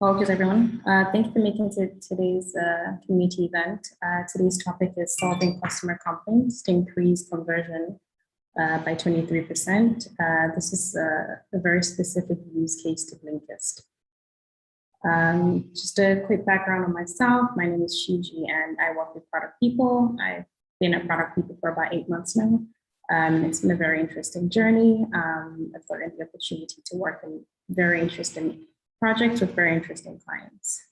Welcome, everyone. Thank you for making it to today's community event. Today's topic is solving customer complaints to increase conversion by 23%. This is a very specific use case to Blinkist. Just a quick background on myself. My name is Shiji and I work with product people. I've been at product people for about 8 months now. It's been a very interesting journey. I've gotten the opportunity to work in very interesting projects with very interesting clients.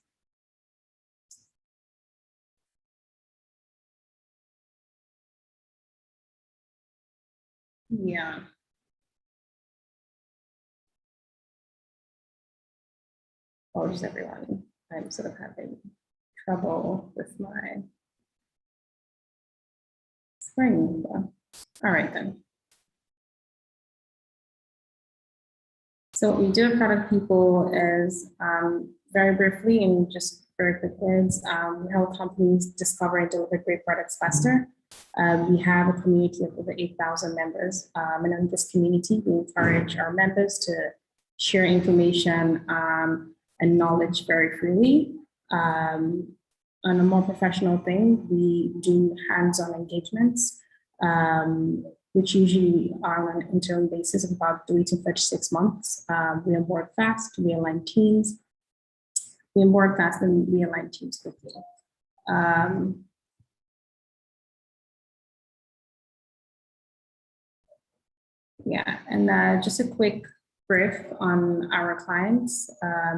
Yeah. Apologies, everyone. I'm sort of having trouble with my screen. All right, then. So what we do at Product People is very briefly and just very quick words, we help companies discover and deliver great products faster. We have a community of over 8,000 members. And in this community, we encourage our members to share information and knowledge very freely. On a more professional thing, we do hands-on engagements, which usually are on an interim basis of about 3 to 6 months. We onboard fast, we align teams. We onboard fast and we align teams quickly. Yeah, and just a quick brief on our clients.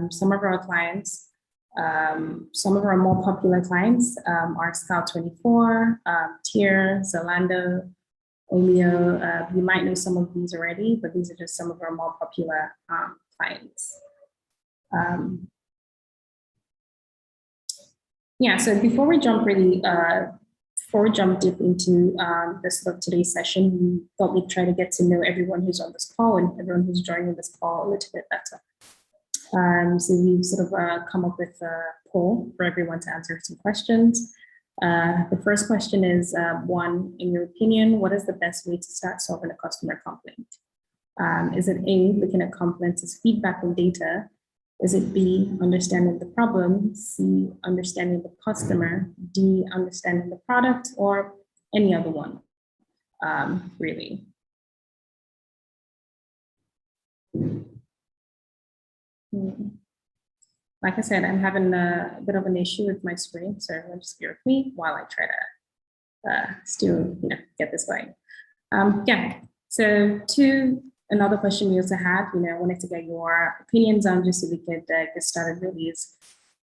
Some of our clients, some of our more popular clients are Scout24, Tier, Zalando, Omeo. You might know some of these already, but these are just some of our more popular clients. Yeah, so before we jump deep into this sort of today's session, we thought we'd try to get to know everyone who's on this call and everyone who's joining this call a little bit better. So we've sort of come up with a poll for everyone to answer some questions. The first question is, one, in your opinion, what is the best way to start solving a customer complaint? Is it A, looking at complaints as feedback and data? Is it B, understanding the problem? C, understanding the customer? D, understanding the product? Or any other one, really? Like I said, I'm having a bit of an issue with my screen, so everyone just bear with me while I try to still, get this going. Yeah, so another question we also had, I wanted to get your opinions on just so we could get started really is,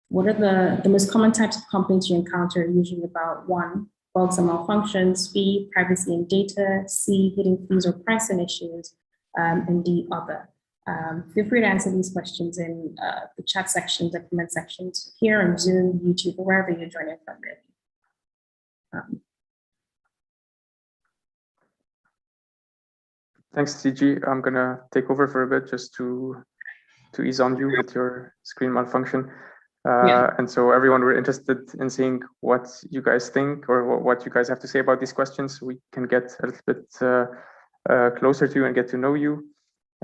what are the most common types of complaints you encounter usually about? 1, bugs and malfunctions, B, privacy and data, C, hidden fees or pricing issues, and D, other. Feel free to answer these questions in the chat sections, the comment sections here on Zoom, YouTube, or wherever you're joining from, really. Thanks, CG. I'm gonna take over for a bit just to ease on you with your screen malfunction. And so everyone, we're interested in seeing what you guys think or what you guys have to say about these questions, so we can get a little bit closer to you and get to know you.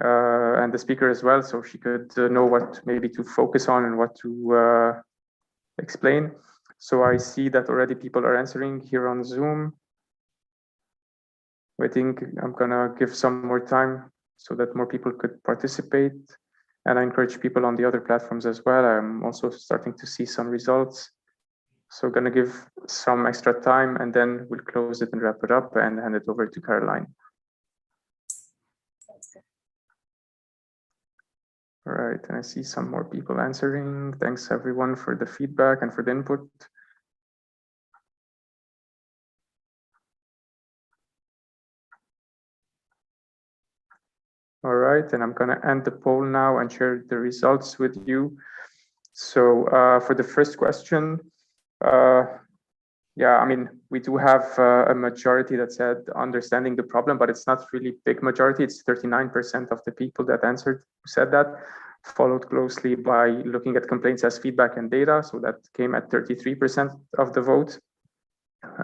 And the speaker as well, so she could know what maybe to focus on and what to explain. So I see that already people are answering here on Zoom. I think I'm gonna give some more time so that more people could participate. And I encourage people on the other platforms as well. I'm also starting to see some results. So gonna give some extra time and then we'll close it and wrap it up and hand it over to Caroline. All right, and I see some more people answering. Thanks everyone for the feedback and for the input. All right, and I'm gonna end the poll now and share the results with you. So for the first question, yeah, I mean, we do have a majority that said understanding the problem, but it's not really big majority. It's 39% of the people that answered who said that, followed closely by looking at complaints as feedback and data. So that came at 33% of the vote.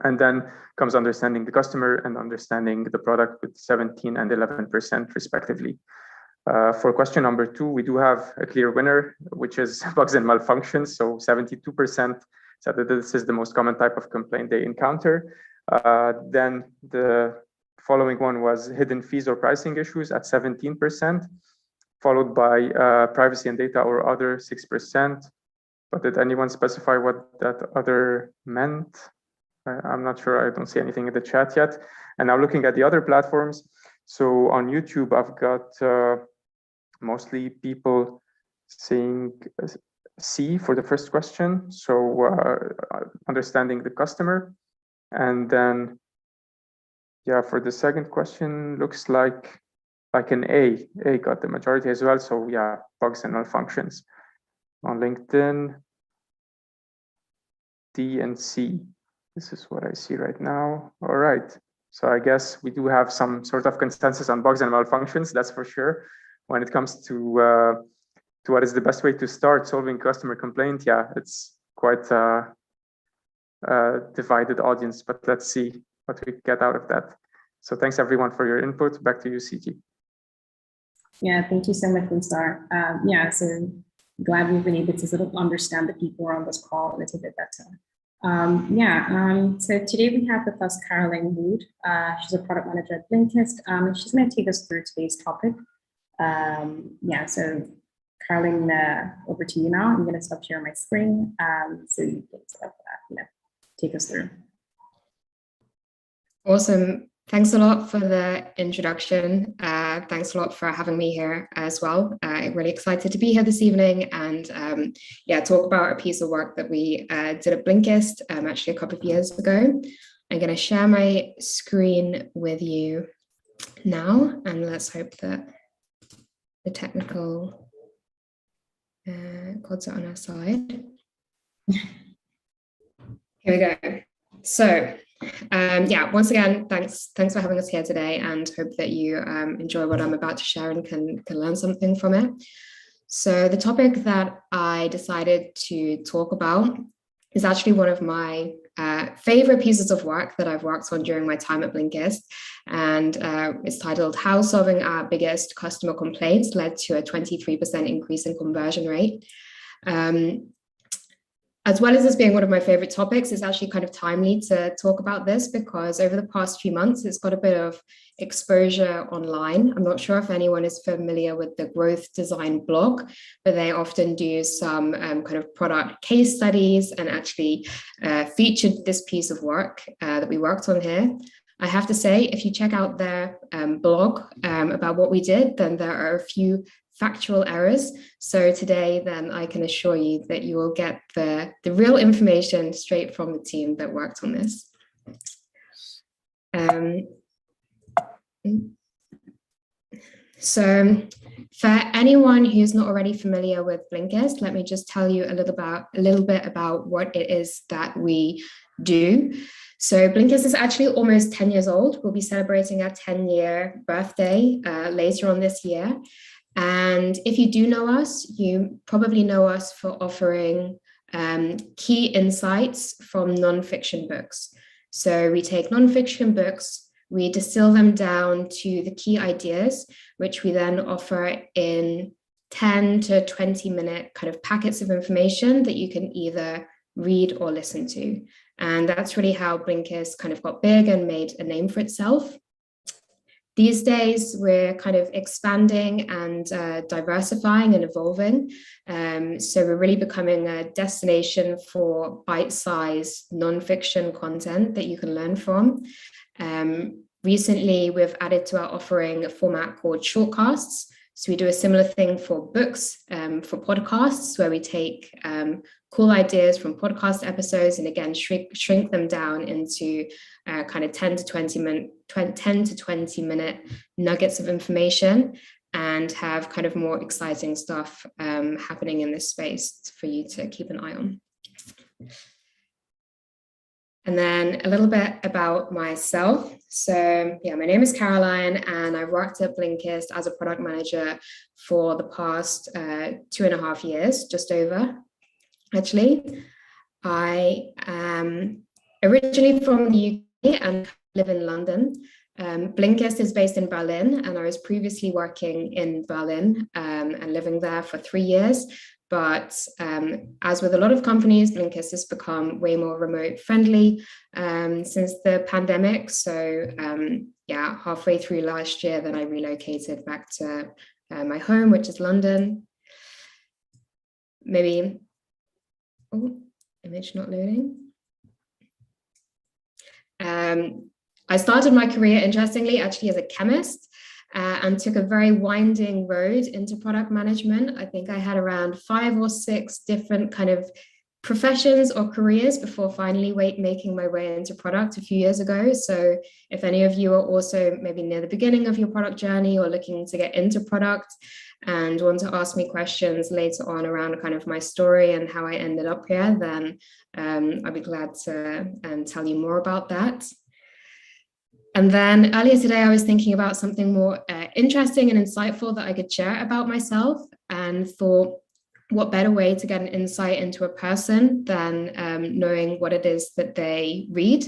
And then comes understanding the customer and understanding the product with 17 and 11% respectively. For question number 2, we do have a clear winner, which is bugs and malfunctions. So 72% said that this is the most common type of complaint they encounter. Then the following one was hidden fees or pricing issues at 17%, followed by privacy and data or other 6%. But did anyone specify what that other meant? I'm not sure. I don't see anything in the chat yet. And now looking at the other platforms. So on YouTube, I've got mostly people saying C for the first question. So understanding the customer. And then, yeah, for the second question, looks like an A. A got the majority as well. So yeah, bugs and malfunctions. On LinkedIn, D and C. This is what I see right now. All right. So I guess we do have some sort of consensus on bugs and malfunctions, that's for sure. When it comes to what is the best way to start solving customer complaint, yeah, it's quite a divided audience, but let's see what we get out of that. So thanks everyone for your input. Back to you, CG. Yeah, thank you so much, Gunstar. Yeah, so glad we've been able to sort of understand the people on this call a little bit better. So today we have with us Caroline Wood. She's a product manager at Blinkist. She's going to take us through today's topic. So Caroline, over to you now. I'm going to stop sharing my screen so you can sort of, take us through. Awesome. Thanks a lot for the introduction. Thanks a lot for having me here as well. I'm really excited to be here this evening and talk about a piece of work that we did at Blinkist actually a couple of years ago. I'm going to share my screen with you now, and let's hope that the technical gods are on our side. Here we go. So once again, thanks for having us here today, and hope that you enjoy what I'm about to share and can learn something from it. So the topic that I decided to talk about is actually one of my favorite pieces of work that I've worked on during my time at Blinkist, and it's titled "How Solving Our Biggest Customer Complaints Led to a 23% Increase in Conversion Rate." As well as this being one of my favorite topics, it's actually kind of timely to talk about this because over the past few months, it's got a bit of exposure online. I'm not sure if anyone is familiar with the Growth Design blog, but they often do some kind of product case studies and actually featured this piece of work that we worked on here. I have to say, if you check out their blog about what we did, then there are a few factual errors. So today, then I can assure you that you will get the real information straight from the team that worked on this. So for anyone who's not already familiar with Blinkist, let me just tell you a little bit about what it is that we do. So Blinkist is actually almost 10 years old. We'll be celebrating our 10-year birthday later on this year. And if you do know us, you probably know us for offering key insights from nonfiction books. So we take nonfiction books, we distill them down to the key ideas, which we then offer in 10 to 20 minute kind of packets of information that you can either read or listen to. And that's really how Blinkist kind of got big and made a name for itself. These days, we're kind of expanding and diversifying and evolving. So we're really becoming a destination for bite-sized nonfiction content that you can learn from. Recently, we've added to our offering a format called shortcasts. So we do a similar thing for books, for podcasts, where we take cool ideas from podcast episodes and again, shrink them down into kind of 10 to 20 minute nuggets of information and have kind of more exciting stuff happening in this space for you to keep an eye on. And then a little bit about myself. So yeah, my name is Caroline and I've worked at Blinkist as a product manager for the past 2.5 years, just over, actually. I am originally from the UK and live in London. Blinkist is based in Berlin, and I was previously working in Berlin and living there for 3 years. But as with a lot of companies, Blinkist has become way more remote friendly since the pandemic. So yeah, halfway through last year, then I relocated back to my home, which is London. Maybe, oh, image not loading. I started my career, interestingly, actually as a chemist, and took a very winding road into product management. I think I had around 5 or 6 different kind of professions or careers before finally making my way into product a few years ago. So if any of you are also maybe near the beginning of your product journey or looking to get into product and want to ask me questions later on around kind of my story and how I ended up here, then I'd be glad to tell you more about that. And then earlier today, I was thinking about something more interesting and insightful that I could share about myself, and thought, what better way to get an insight into a person than knowing what it is that they read.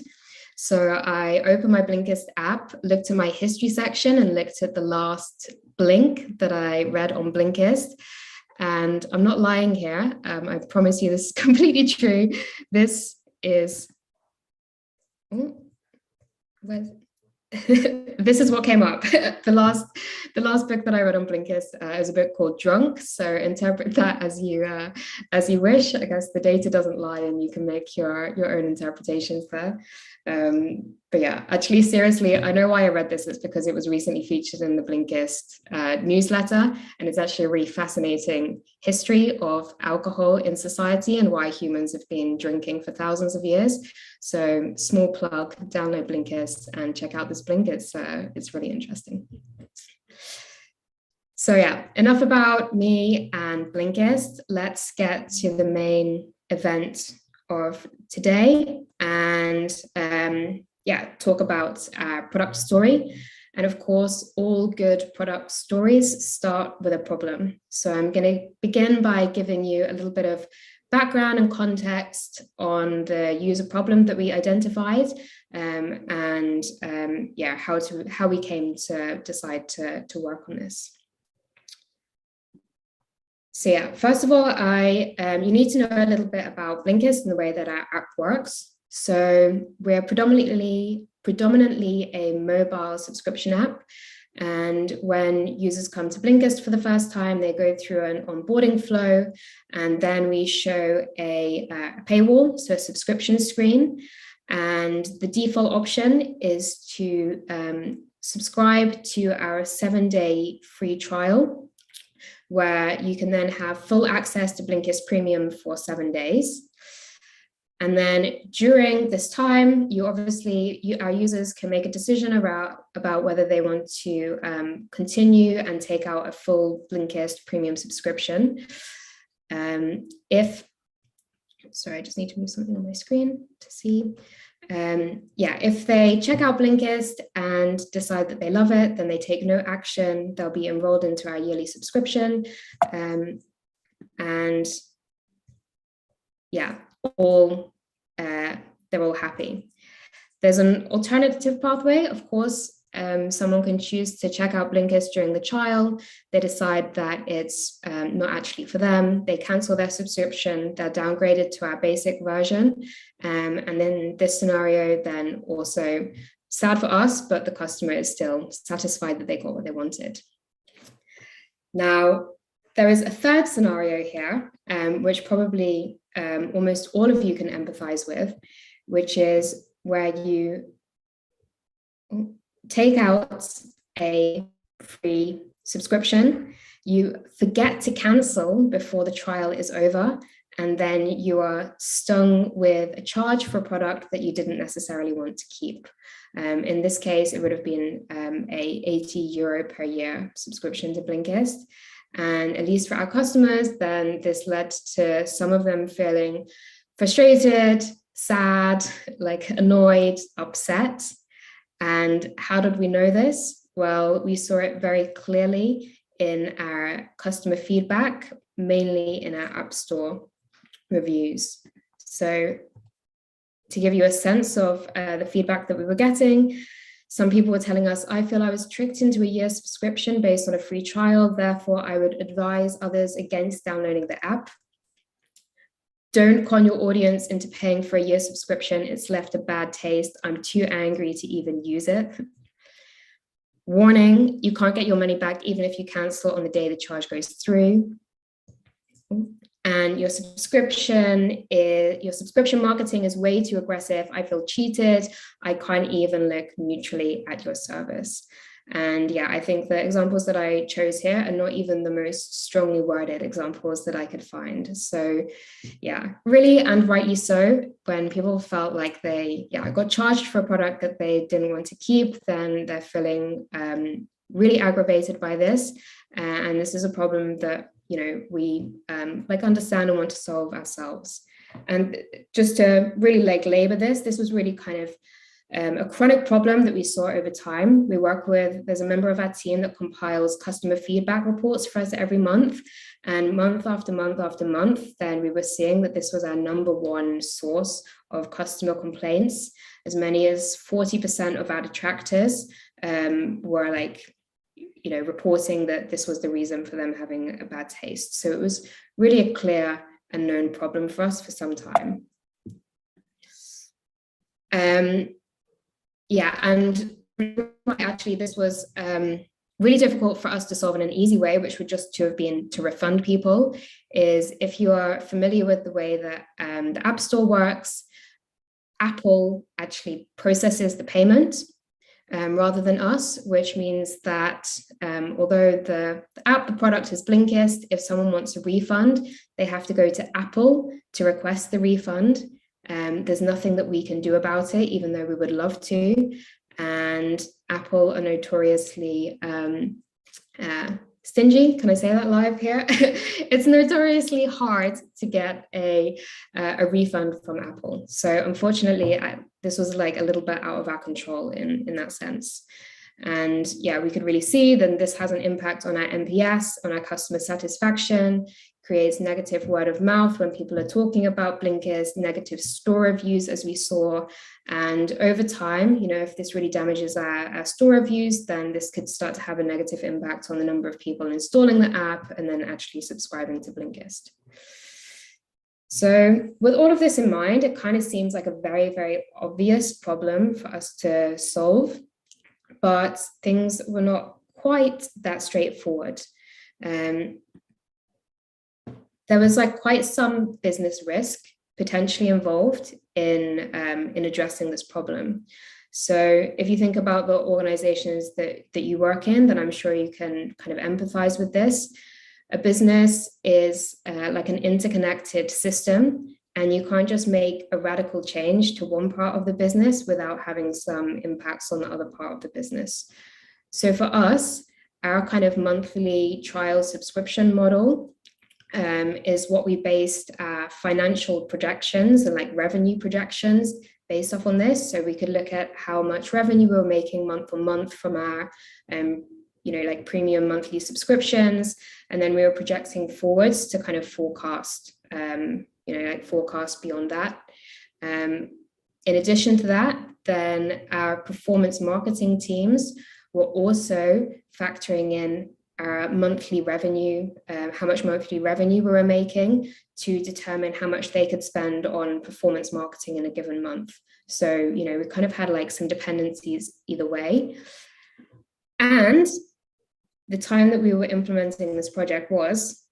So I opened my Blinkist app, looked at my history section and looked at the last Blink that I read on Blinkist. And I'm not lying here. I promise you this is completely true. This is, this is what came up. The last book that I read on Blinkist is a book called Drunk. So interpret that as you wish. I guess the data doesn't lie, and you can make your own interpretations there. But yeah, actually, seriously, I know why I read this. It's because it was recently featured in the Blinkist newsletter, and it's actually a really fascinating history of alcohol in society and why humans have been drinking for thousands of years. So small plug, download Blinkist and check out this Blink. It's really interesting. So yeah, enough about me and Blinkist. Let's get to the main event of today and talk about our product story. And of course, all good product stories start with a problem. So I'm going to begin by giving you a little bit of background and context on the user problem that we identified, how we came to decide to work on this. So yeah, first of all, you need to know a little bit about Blinkist and the way that our app works. So we're predominantly a mobile subscription app. And when users come to Blinkist for the first time, they go through an onboarding flow, and then we show a paywall, so a subscription screen. And the default option is to subscribe to our 7-day free trial, where you can then have full access to Blinkist Premium for 7 days. And then during this time, our users can make a decision about whether they want to continue and take out a full Blinkist Premium subscription. Sorry, I just need to move something on my screen to see. If they check out Blinkist and decide that they love it, then they take no action. They'll be enrolled into our yearly subscription. They're all happy. There's an alternative pathway. Of course, someone can choose to check out Blinkist during the trial. They decide that it's not actually for them. They cancel their subscription. They're downgraded to our basic version. And in this scenario, then also sad for us, but the customer is still satisfied that they got what they wanted. Now, there is a third scenario here, which probably almost all of you can empathize with, which is where you take out a free subscription, you forget to cancel before the trial is over, and then you are stung with a charge for a product that you didn't necessarily want to keep. In this case, it would have been a €80 per year subscription to Blinkist. And at least for our customers, then this led to some of them feeling frustrated, sad, like annoyed, upset. And how did we know this? Well, we saw it very clearly in our customer feedback, mainly in our App Store reviews. So to give you a sense of the feedback that we were getting, Some people were telling us, I feel I was tricked into a year subscription based on a free trial. Therefore, I would advise others against downloading the app. Don't con your audience into paying for a year subscription. It's left a bad taste. I'm too angry to even use it. Warning, you can't get your money back even if you cancel on the day the charge goes through. And your subscription marketing is way too aggressive. I feel cheated. I can't even look neutrally at your service. And yeah, I think the examples that I chose here are not even the most strongly worded examples that I could find. So yeah, really, and rightly so, when people felt like they got charged for a product that they didn't want to keep, then they're feeling really aggravated by this. And this is a problem that, you know, we understand and want to solve ourselves. And just to really labor this was really kind of a chronic problem that we saw over time. There's a member of our team that compiles customer feedback reports for us every month, and month after month after month, then we were seeing that this was our number one source of customer complaints. As many as 40% of our detractors were reporting that this was the reason for them having a bad taste. So it was really a clear and known problem for us for some time. And actually this was really difficult for us to solve in an easy way, which would just to have been to refund people, is if you are familiar with the way that the App Store works, Apple actually processes the payment rather than us, which means that although the product is Blinkist, if someone wants a refund, they have to go to Apple to request the refund. There's nothing that we can do about it, even though we would love to. And Apple are notoriously stingy. Can I say that live here? It's notoriously hard to get a refund from Apple. So unfortunately, this was like a little bit out of our control in that sense. And yeah, we could really see that this has an impact on our NPS, on our customer satisfaction, creates negative word of mouth when people are talking about Blinkist, negative store reviews as we saw. And over time, you know, if this really damages our store reviews, then this could start to have a negative impact on the number of people installing the app and then actually subscribing to Blinkist. So with all of this in mind, it kind of seems like a very, very obvious problem for us to solve, but things were not quite that straightforward. There was quite some business risk potentially involved in addressing this problem. So if you think about the organizations that you work in, then I'm sure you can kind of empathize with this. A business is like an interconnected system, and you can't just make a radical change to one part of the business without having some impacts on the other part of the business. So for us, our kind of monthly trial subscription model is what we based our financial projections and revenue projections based off on this. So we could look at how much revenue we were making month on month from our premium monthly subscriptions, and then we were projecting forwards to kind of forecast forecast beyond that. In addition to that, then our performance marketing teams were also factoring in our monthly revenue, how much monthly revenue we were making to determine how much they could spend on performance marketing in a given month. So, you know, we kind of had some dependencies either way. And the time that we were implementing this project was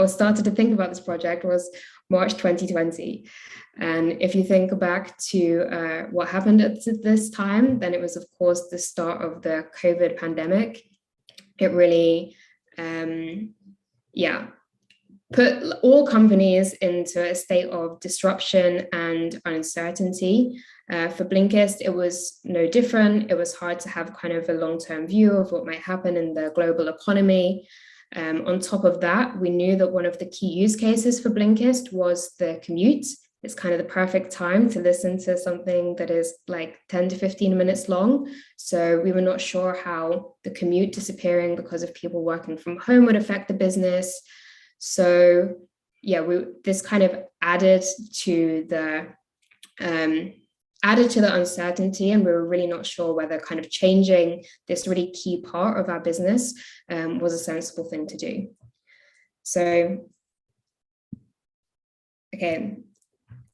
started to think about this project was March 2020. And if you think back to what happened at this time, then it was, of course, the start of the COVID pandemic. It really, put all companies into a state of disruption and uncertainty. For Blinkist, it was no different. It was hard to have kind of a long-term view of what might happen in the global economy. On top of that, we knew that one of the key use cases for Blinkist was the commute. It's kind of the perfect time to listen to something that is 10 to 15 minutes long. So we were not sure how the commute disappearing because of people working from home would affect the business. So yeah, this kind of added to the added to the uncertainty, and we were really not sure whether kind of changing this really key part of our business was a sensible thing to do. So, okay,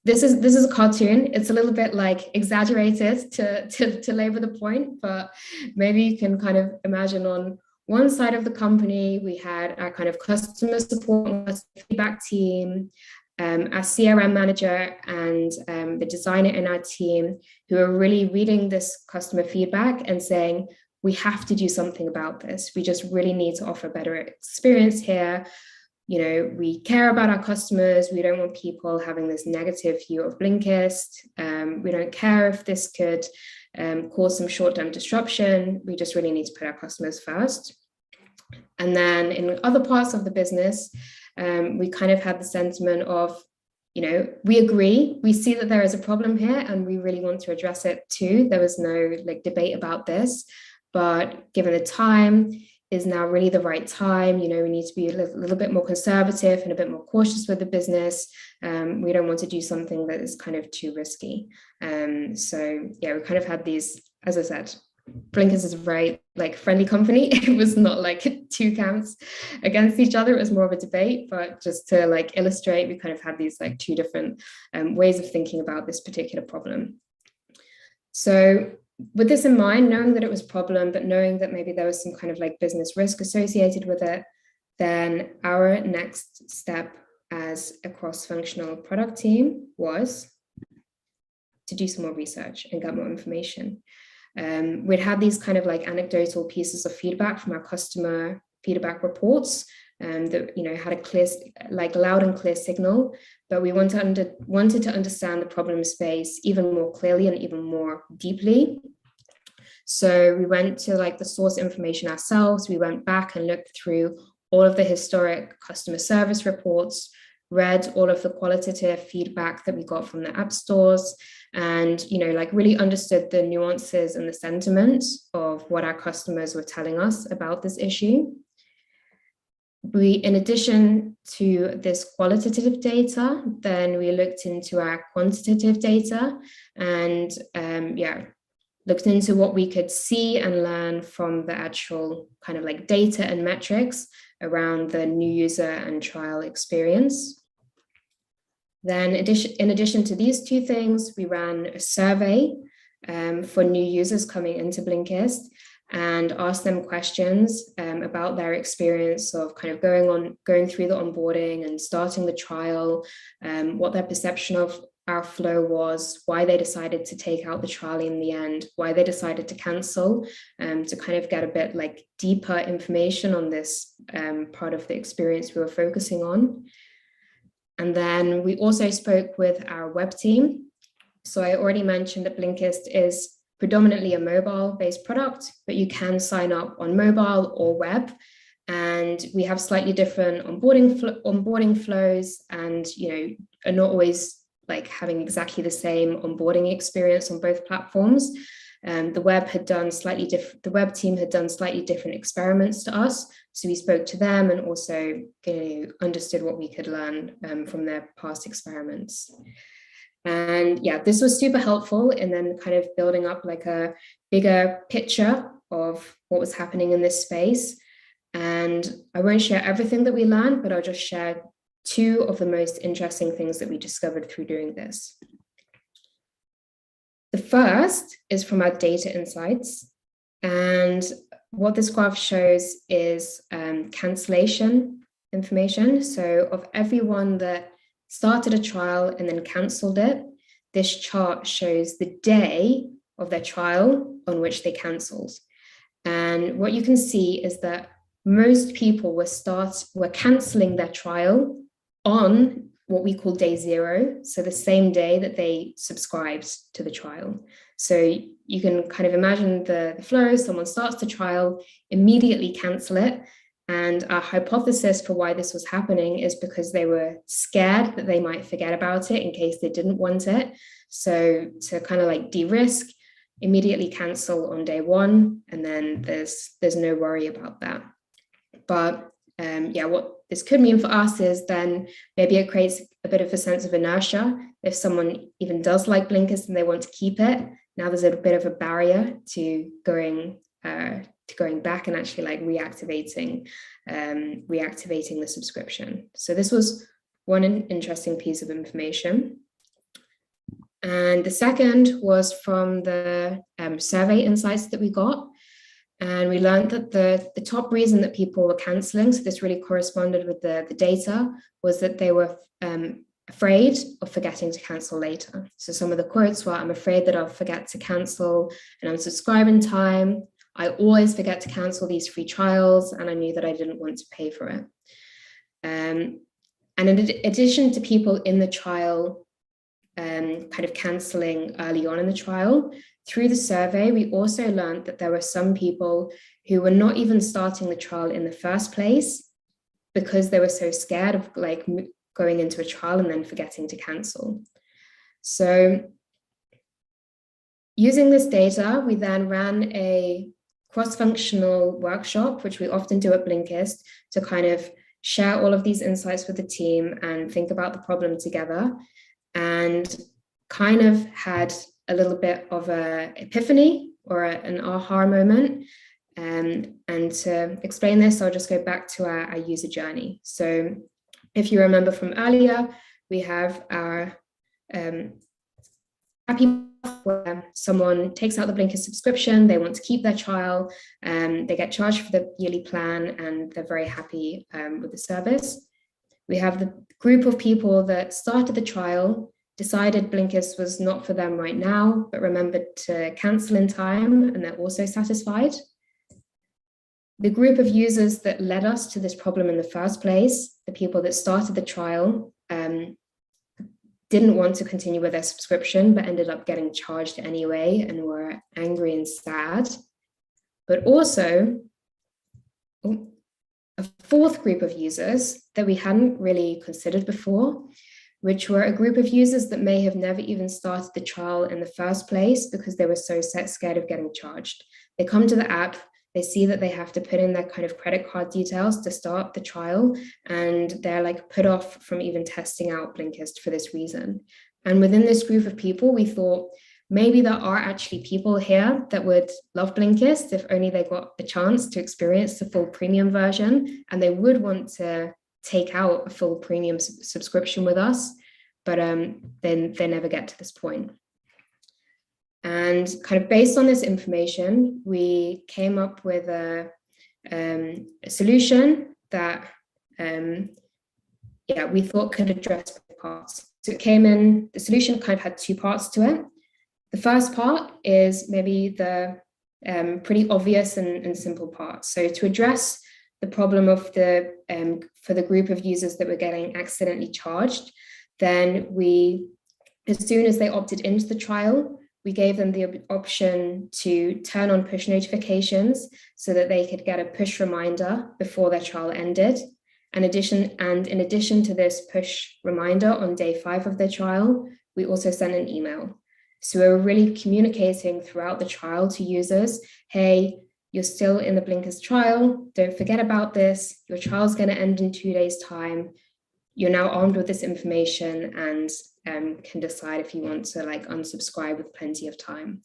this is a cartoon. It's a little bit like exaggerated to labor the point, but maybe you can kind of imagine on one side of the company, we had our kind of customer support and feedback team, our CRM manager and the designer in our team who are really reading this customer feedback and saying, we have to do something about this. We just really need to offer a better experience here. You know, we care about our customers. We don't want people having this negative view of Blinkist. We don't care if this could cause some short-term disruption. We just really need to put our customers first. And then in other parts of the business, we kind of had the sentiment of, you know, we agree, we see that there is a problem here and we really want to address it too. There was no like debate about this, but given the time is now really the right time, you know, we need to be a little bit more conservative and a bit more cautious with the business. We don't want to do something that is kind of too risky. So yeah, we kind of had these, as I said, Blinkist is a very like friendly company. It was not like two camps against each other. It was more of a debate, but just to like illustrate, we kind of had these like two different ways of thinking about this particular problem. So with this in mind, knowing that it was a problem, but knowing that maybe there was some kind of like business risk associated with it, then our next step as a cross-functional product team was to do some more research and get more information. We'd had these kind of like anecdotal pieces of feedback from our customer feedback reports that, you know, had a clear, like loud and clear signal, but we wanted to understand the problem space even more clearly and even more deeply. So we went to like the source information ourselves. We went back and looked through all of the historic customer service reports, read all of the qualitative feedback that we got from the app stores, and, you know, like really understood the nuances and the sentiment of what our customers were telling us about this issue. We, in addition to this qualitative data, then we looked into our quantitative data and looked into what we could see and learn from the actual kind of like data and metrics around the new user and trial experience. Then in addition to these two things, we ran a survey for new users coming into Blinkist and asked them questions about their experience of kind of going through the onboarding and starting the trial, what their perception of our flow was, why they decided to take out the trial in the end, why they decided to cancel, to kind of get a bit like deeper information on this part of the experience we were focusing on. And then we also spoke with our web team. So I already mentioned that Blinkist is predominantly a mobile-based product, but you can sign up on mobile or web. And we have slightly different onboarding flows, and, you know, are not always like having exactly the same onboarding experience on both platforms. The web team had done slightly different experiments to us. So we spoke to them and also, you know, understood what we could learn from their past experiments. And yeah, this was super helpful in then kind of building up like a bigger picture of what was happening in this space. And I won't share everything that we learned, but I'll just share two of the most interesting things that we discovered through doing this. The first is from our data insights. And what this graph shows is cancellation information. So of everyone that started a trial and then canceled it, this chart shows the day of their trial on which they canceled. And what you can see is that most people were canceling their trial on what we call day 0, so the same day that they subscribed to the trial. So you can kind of imagine the flow. Someone starts the trial, immediately cancel it. And our hypothesis for why this was happening is because they were scared that they might forget about it in case they didn't want it. So to kind of like de-risk, immediately cancel on day 1, and then there's no worry about that. But yeah, what this could mean for us is then maybe it creates a bit of a sense of inertia. If someone even does like Blinkist and they want to keep it, now there's a bit of a barrier to going back and actually like reactivating the subscription. So this was one interesting piece of information. And the second was from the survey insights that we got. And we learned that the top reason that people were canceling, so this really corresponded with the data, was that they were afraid of forgetting to cancel later. So some of the quotes were, I'm afraid that I'll forget to cancel and unsubscribe in time. I always forget to cancel these free trials, and I knew that I didn't want to pay for it. And in addition to people in the trial kind of canceling early on in the trial, through the survey, we also learned that there were some people who were not even starting the trial in the first place because they were so scared of like going into a trial and then forgetting to cancel. So using this data, we then ran a cross-functional workshop, which we often do at Blinkist, to kind of share all of these insights with the team and think about the problem together, and kind of had a little bit of an epiphany or an aha moment. And to explain this, I'll just go back to our user journey. So if you remember from earlier, we have our happy where someone takes out the Blinkist subscription, they want to keep their trial, they get charged for the yearly plan, and they're very happy with the service. We have the group of people that started the trial, decided Blinkist was not for them right now, but remembered to cancel in time, and they're also satisfied. The group of users that led us to this problem in the first place, the people that started the trial, didn't want to continue with their subscription, but ended up getting charged anyway and were angry and sad. But also, a fourth group of users that we hadn't really considered before, which were a group of users that may have never even started the trial in the first place because they were so scared of getting charged. They come to the app, they see that they have to put in their kind of credit card details to start the trial, and they're like put off from even testing out Blinkist for this reason. And within this group of people, we thought maybe there are actually people here that would love Blinkist if only they got the chance to experience the full premium version, and they would want to take out a full premium subscription with us, but then they never get to this point. And kind of based on this information, we came up with a solution that we thought could address both parts. So it came in, the solution kind of had two parts to it. The first part is maybe the pretty obvious and simple part. So to address the problem of for the group of users that were getting accidentally charged, then we, as soon as they opted into the trial, we gave them the option to turn on push notifications so that they could get a push reminder before their trial ended. In addition to this push reminder on day 5 of their trial, we also sent an email. So we were really communicating throughout the trial to users, hey, you're still in the Blinkist trial, don't forget about this, your trial's gonna end in 2 days' time. You're now armed with this information and can decide if you want to like unsubscribe with plenty of time.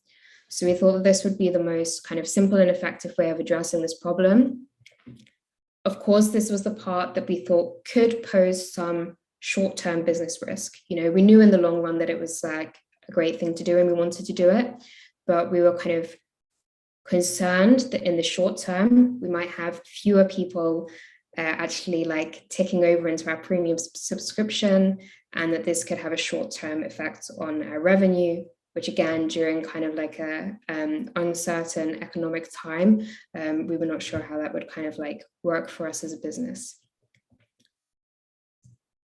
So we thought that this would be the most kind of simple and effective way of addressing this problem. Of course, this was the part that we thought could pose some short-term business risk. You know, we knew in the long run that it was like a great thing to do and we wanted to do it, but we were kind of concerned that in the short term, we might have fewer people actually like ticking over into our premium subscription, and that this could have a short-term effect on our revenue, which again, during kind of like a uncertain economic time, we were not sure how that would kind of like work for us as a business.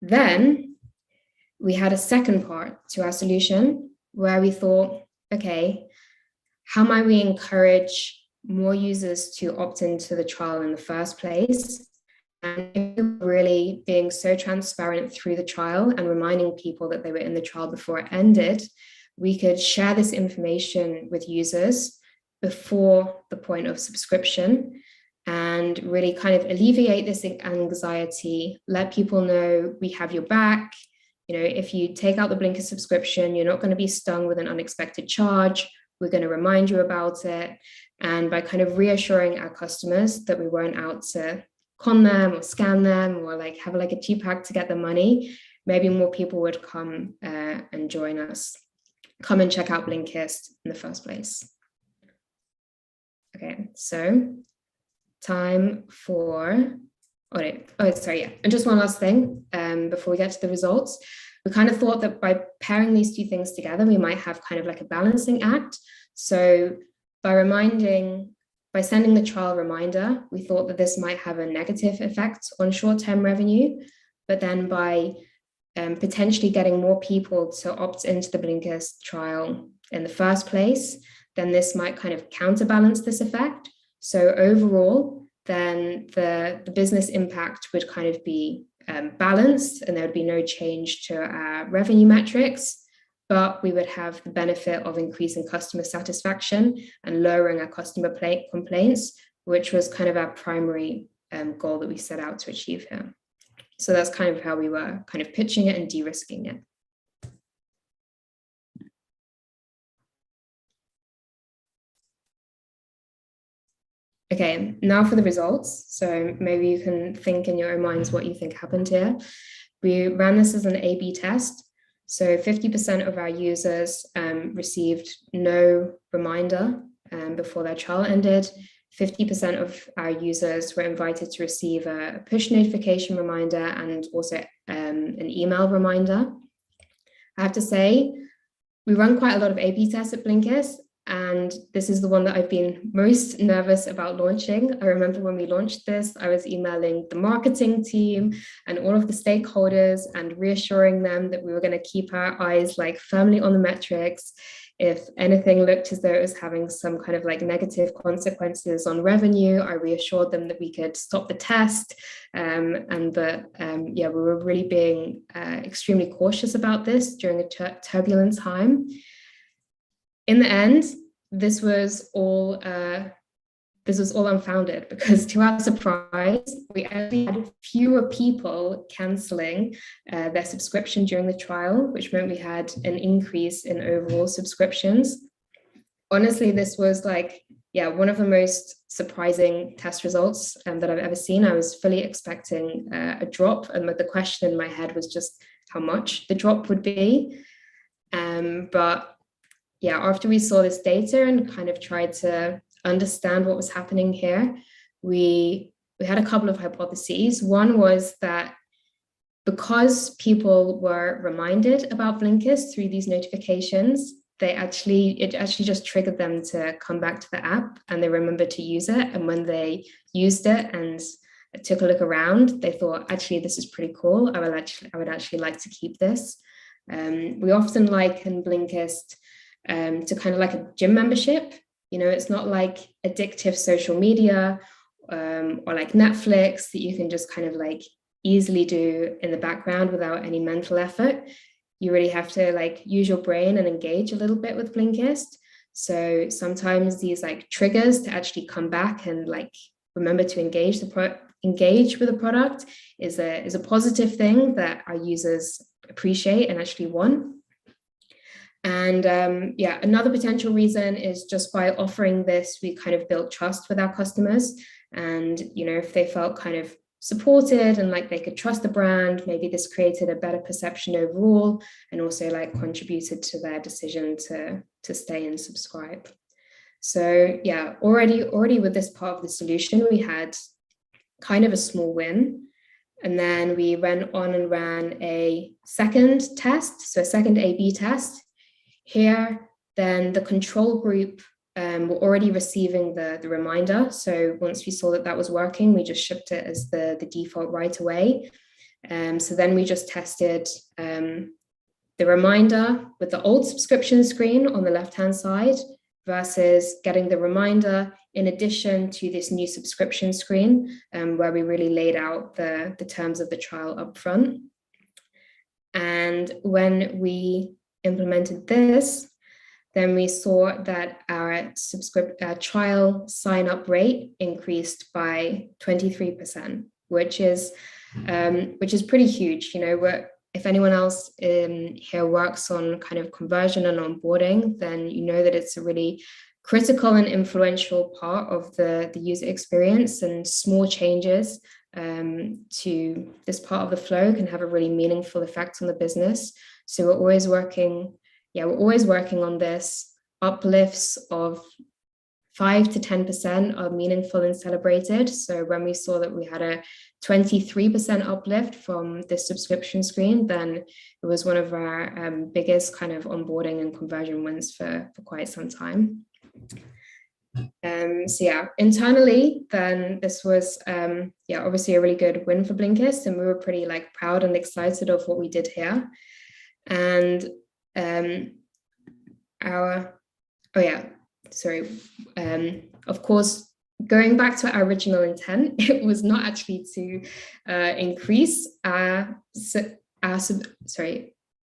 Then we had a second part to our solution where we thought, okay, how might we encourage more users to opt into the trial in the first place? And really being so transparent through the trial and reminding people that they were in the trial before it ended, we could share this information with users before the point of subscription. and really kind of alleviate this anxiety, let people know we have your back. You know, if you take out the Blinkist subscription, you're not going to be stung with an unexpected charge. We're going to remind you about it. And by kind of reassuring our customers that we weren't out to con them or scam them or like have like a cheap hack to get the money, maybe more people would come and join us, come and check out Blinkist in the first place. Okay, so time for, and just one last thing before we get to the results. We kind of thought that by pairing these two things together, we might have kind of like a balancing act. So by sending the trial reminder, we thought that this might have a negative effect on short-term revenue, but then by potentially getting more people to opt into the Blinkist trial in the first place, then this might kind of counterbalance this effect. So overall, then the business impact would kind of be balanced, and there would be no change to our revenue metrics, but we would have the benefit of increasing customer satisfaction and lowering our customer complaints, which was kind of our primary goal that we set out to achieve here. So that's kind of how we were kind of pitching it and de-risking it. Okay, now for the results. So maybe you can think in your own minds what you think happened here. We ran this as an A/B test. So 50% of our users received no reminder before their trial ended. 50% of our users were invited to receive a push notification reminder and also an email reminder. I have to say, we run quite a lot of A/B tests at Blinkist, and this is the one that I've been most nervous about launching. I remember when we launched this, I was emailing the marketing team and all of the stakeholders and reassuring them that we were going to keep our eyes like firmly on the metrics. If anything looked as though it was having some kind of like negative consequences on revenue, I reassured them that we could stop the test, and that we were really being extremely cautious about this during a turbulent time. In the end, this was all unfounded, because to our surprise, we actually had fewer people cancelling their subscription during the trial, which meant we had an increase in overall subscriptions. Honestly, this was like, one of the most surprising test results that I've ever seen. I was fully expecting a drop, and the question in my head was just how much the drop would be. But after we saw this data and kind of tried to understand what was happening here, we had a couple of hypotheses. One was that because people were reminded about Blinkist through these notifications, it actually just triggered them to come back to the app, and they remembered to use it. And when they used it and took a look around, they thought, actually, this is pretty cool. I would actually like to keep this. We often liken Blinkist to kind of like a gym membership. You know, it's not like addictive social media or like Netflix that you can just kind of like easily do in the background without any mental effort. You really have to like use your brain and engage a little bit with Blinkist. So sometimes these like triggers to actually come back and like remember to engage with the product is a positive thing that our users appreciate and actually want. And another potential reason is just by offering this, we kind of built trust with our customers. And, you know, if they felt kind of supported and like they could trust the brand, maybe this created a better perception overall, and also like contributed to their decision to stay and subscribe. So already with this part of the solution, we had kind of a small win. And then we went on and ran a second test, so a second A/B test. Here, then the control group were already receiving the reminder. So once we saw that was working, we just shipped it as the default right away. So then we just tested the reminder with the old subscription screen on the left-hand side versus getting the reminder in addition to this new subscription screen, where we really laid out the terms of the trial up front. And when we implemented this, then we saw that our our trial sign-up rate increased by 23%, which is pretty huge. You know, if anyone else here works on kind of conversion and onboarding, then you know that it's a really critical and influential part of the user experience, and small changes to this part of the flow can have a really meaningful effect on the business. So we're always working on this. Uplifts of 5 to 10% are meaningful and celebrated. So when we saw that we had a 23% uplift from this subscription screen, then it was one of our biggest kind of onboarding and conversion wins for quite some time. So yeah, internally, then this was obviously a really good win for Blinkist, and we were pretty like proud and excited of what we did here. And of course, going back to our original intent, it was not actually to increase our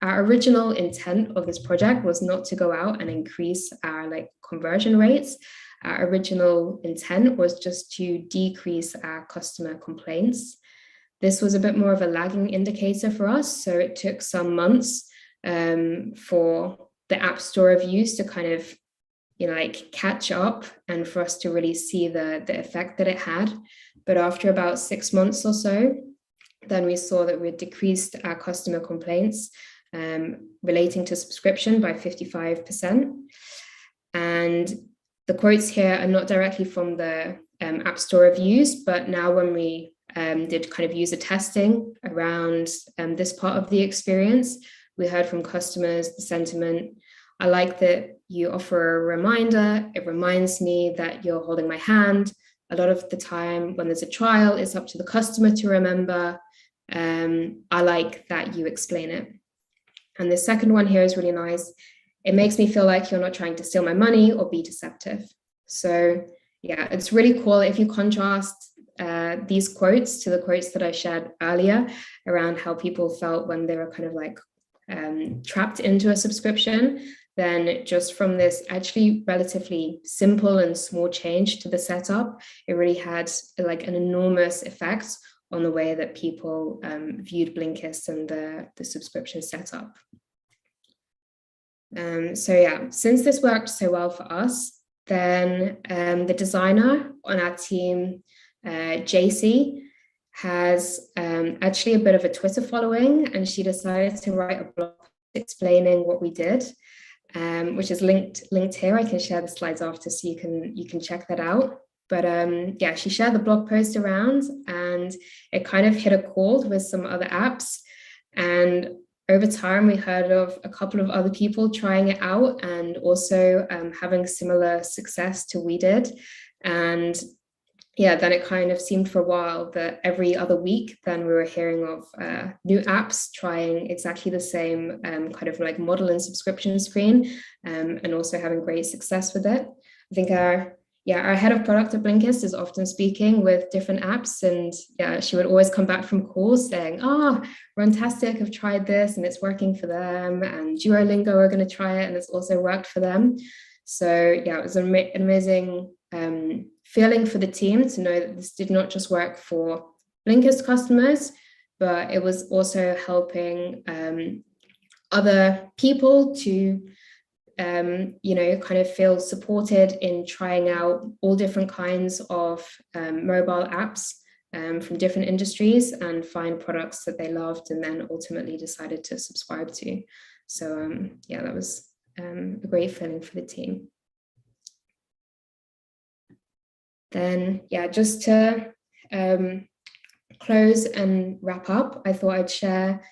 original intent of this project was not to go out and increase our like conversion rates. Our original intent was just to decrease our customer complaints. This was a bit more of a lagging indicator for us, so it took some months for the App Store reviews to kind of, you know, like catch up and for us to really see the effect that it had. But after about 6 months or so, then we saw that we had decreased our customer complaints relating to subscription by 55%. And the quotes here are not directly from the App Store reviews, but now when we did kind of user testing around this part of the experience, we heard from customers the sentiment, I like that you offer a reminder. It reminds me that you're holding my hand. A lot of the time when there's a trial, it's up to the customer to remember. I like that you explain it. And the second one here is really nice. It makes me feel like you're not trying to steal my money or be deceptive. So yeah, it's really cool if you contrast these quotes to the quotes that I shared earlier around how people felt when they were kind of like trapped into a subscription. Then just from this actually relatively simple and small change to the setup, it really had like an enormous effect on the way that people viewed Blinkist and the subscription setup. So yeah, since this worked so well for us, then the designer on our team, JC, has actually a bit of a Twitter following, and she decided to write a blog explaining what we did, which is linked here. I can share the slides after so you can check that out. But yeah, she shared the blog post around, and it kind of hit a chord with some other apps. And over time, we heard of a couple of other people trying it out and also having similar success to we did. And yeah, then it kind of seemed for a while that every other week, then we were hearing of new apps trying exactly the same kind of like model and subscription screen, and also having great success with it. I think our head of product at Blinkist is often speaking with different apps, and yeah, she would always come back from calls saying, Runtastic have tried this and it's working for them, and Duolingo are going to try it and it's also worked for them. So yeah, it was an amazing feeling for the team to know that this did not just work for Blinkist customers, but it was also helping other people to kind of feel supported in trying out all different kinds of mobile apps from different industries and find products that they loved and then ultimately decided to subscribe to. So yeah, that was a great feeling for the team. Then yeah, just to close and wrap up, I thought I'd share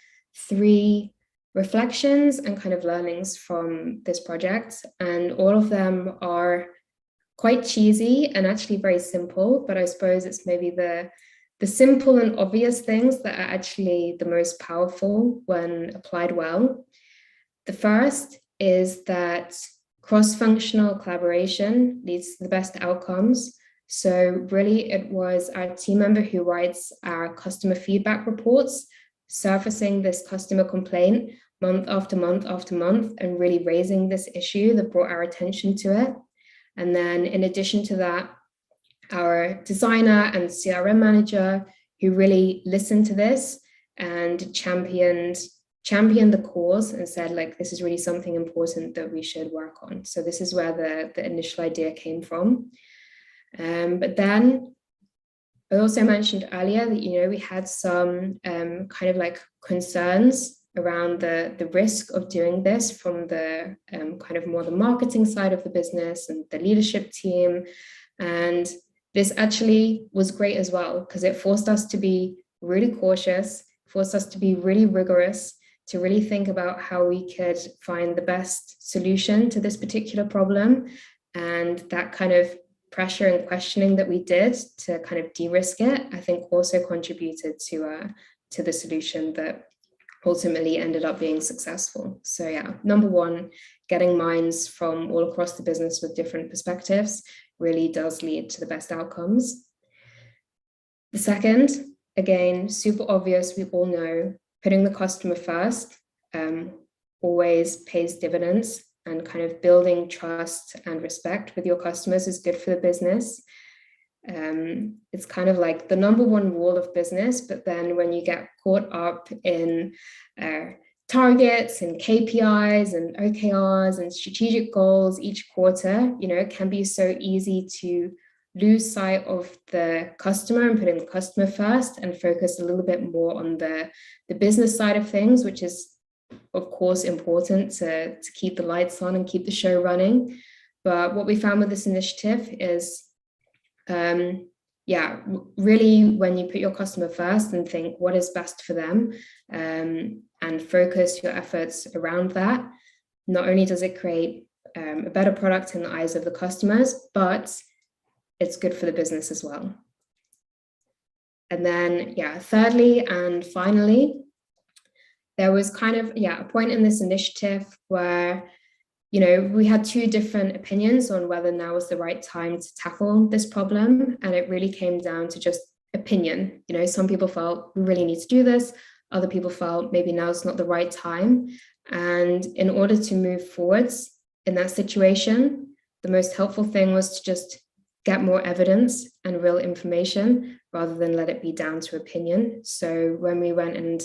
3 reflections and kind of learnings from this project, and all of them are quite cheesy and actually very simple, but I suppose it's maybe the simple and obvious things that are actually the most powerful when applied well. The first is that cross-functional collaboration leads to the best outcomes. So really it was our team member who writes our customer feedback reports, surfacing this customer complaint month after month after month and really raising this issue that brought our attention to it. And then in addition to that, our designer and CRM manager who really listened to this and championed the cause and said, like, this is really something important that we should work on. So this is where the initial idea came from. But then I also mentioned earlier that, you know, we had some kind of like concerns around the risk of doing this from the kind of more the marketing side of the business and the leadership team. And this actually was great as well, because it forced us to be really cautious, forced us to be really rigorous, to really think about how we could find the best solution to this particular problem. And that kind of pressure and questioning that we did to kind of de-risk it, I think also contributed to the solution that ultimately ended up being successful. So yeah, number one, getting minds from all across the business with different perspectives really does lead to the best outcomes. The second, again, super obvious, we all know, putting the customer first always pays dividends, and kind of building trust and respect with your customers is good for the business. It's kind of like the number one rule of business, but then when you get caught up in targets and KPIs and OKRs and strategic goals each quarter, you know, it can be so easy to lose sight of the customer and putting the customer first and focus a little bit more on the business side of things, which is of course important to keep the lights on and keep the show running. But what we found with this initiative is really when you put your customer first and think what is best for them, and focus your efforts around that, not only does it create a better product in the eyes of the customers, but it's good for the business as well. And then, thirdly and finally, there was kind of, a point in this initiative where, you know, we had two different opinions on whether now was the right time to tackle this problem. And it really came down to just opinion. You know, some people felt we really need to do this. Other people felt maybe now is not the right time. And in order to move forwards in that situation, the most helpful thing was to just get more evidence and real information rather than let it be down to opinion. So when we went and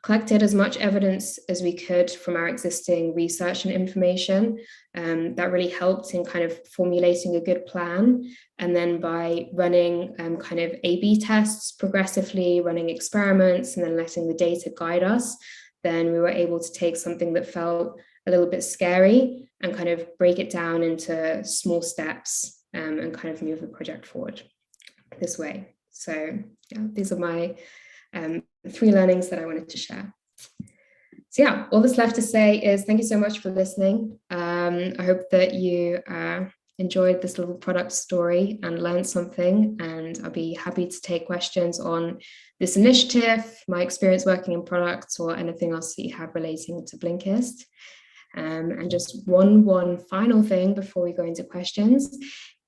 collected as much evidence as we could from our existing research and information, that really helped in kind of formulating a good plan. And then by running kind of A/B tests progressively, running experiments, and then letting the data guide us, then we were able to take something that felt a little bit scary and kind of break it down into small steps, and kind of move the project forward this way. So these are my 3 learnings that I wanted to share. So all that's left to say is thank you so much for listening. I hope that you enjoyed this little product story and learned something, and I'll be happy to take questions on this initiative, my experience working in products, or anything else that you have relating to Blinkist. And just one final thing before we go into questions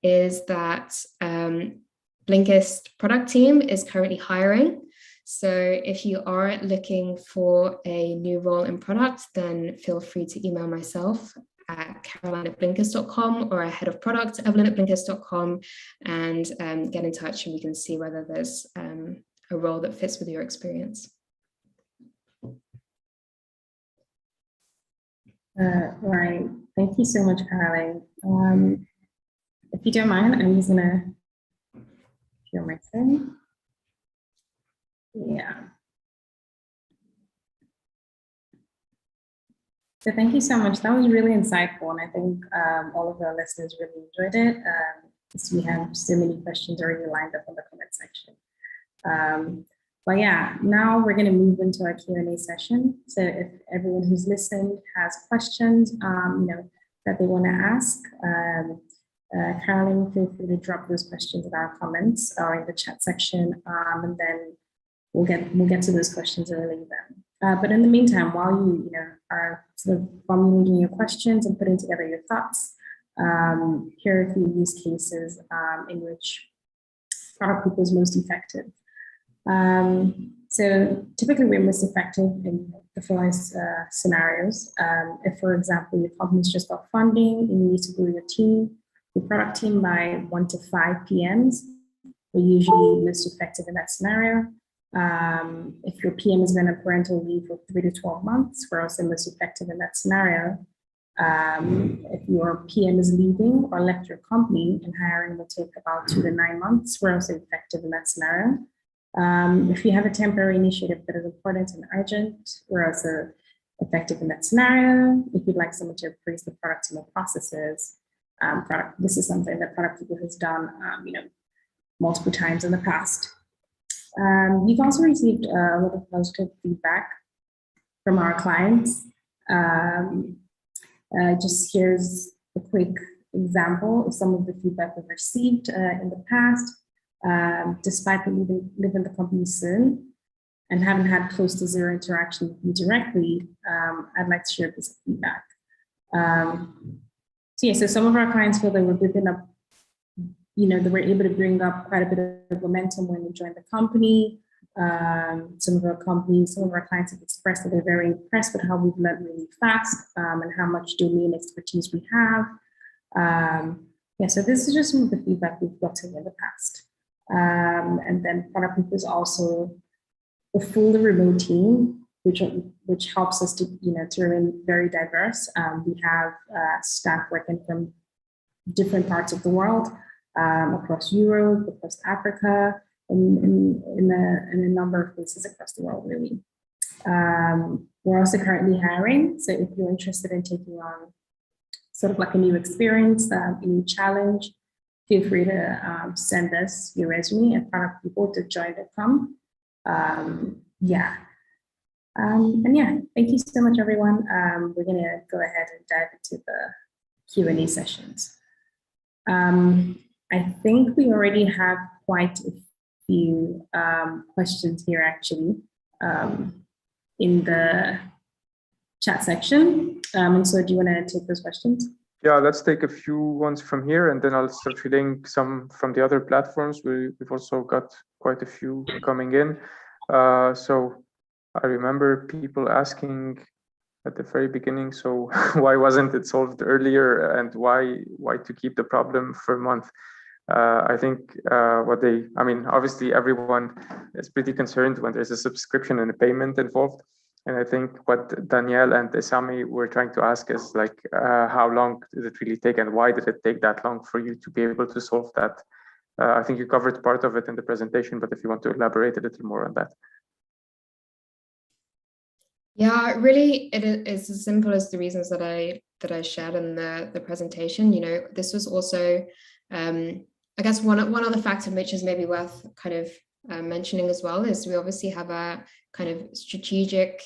is that Blinkist product team is currently hiring. So if you are looking for a new role in product, then feel free to email myself at caroline@blinkist.com or our head of product, evelyn@blinkist.com, and get in touch and we can see whether there's a role that fits with your experience. Right. Thank you so much, Caroline. If you don't mind, I'm just gonna share my screen. So thank you so much. That was really insightful, and I think all of our listeners really enjoyed it. We have so many questions already lined up in the comment section. But now we're going to move into our Q&A session. So if everyone who's listened has questions, that they want to ask, Caroline, feel free to drop those questions in our comments or in the chat section, and then we'll get to those questions early then. But in the meantime, while you are sort of formulating your questions and putting together your thoughts, here are a few use cases in which product people is most effective. So typically we're most effective in the following scenarios. If, for example, your company's just got funding and you need to grow your team, the product team by 1 to 5 PMs. We're usually most effective in that scenario. If your PM has been on parental leave for 3 to 12 months, we're also most effective in that scenario. If your PM is leaving or left your company and hiring will take about 2 to 9 months, we're also effective in that scenario. If you have a temporary initiative that is important and urgent, we're also effective in that scenario. If you'd like someone to appraise the product and the processes, this is something that Product People has done, multiple times in the past. We've also received a lot of positive feedback from our clients. Just here's a quick example of some of the feedback we've received in the past. Despite leaving the company soon and having had close to zero interaction with you directly, I'd like to share this feedback. So some of our clients feel they were within a, they were able to bring up quite a bit of momentum when we joined the company. Some of our clients have expressed that they're very impressed with how we've learned really fast and how much domain expertise we have. So this is just some of the feedback we've gotten in the past. And then Product People is also a fully remote team, which helps us to remain very diverse. We have staff working from different parts of the world, across Europe, across Africa, and in a number of places across the world, really. We're also currently hiring, so if you're interested in taking on sort of like a new experience, a new challenge, feel free to send us your resume at productpeople@join.com. Thank you so much, everyone. We're going to go ahead and dive into the Q&A sessions. I think we already have quite a few questions here, actually, in the chat section. And so do you want to take those questions? Yeah, let's take a few ones from here, and then I'll start reading some from the other platforms. We've also got quite a few coming in. So I remember people asking at the very beginning, so why wasn't it solved earlier, and why to keep the problem for a month? I think obviously everyone is pretty concerned when there's a subscription and a payment involved. And I think what Danielle and Isami were trying to ask is like, how long did it really take, and why did it take that long for you to be able to solve that? I think you covered part of it in the presentation, but if you want to elaborate a little more on that. Yeah, really, it is as simple as the reasons that I shared in the presentation. This was also, I guess one other factor which is maybe worth kind of mentioning as well is we obviously have a kind of strategic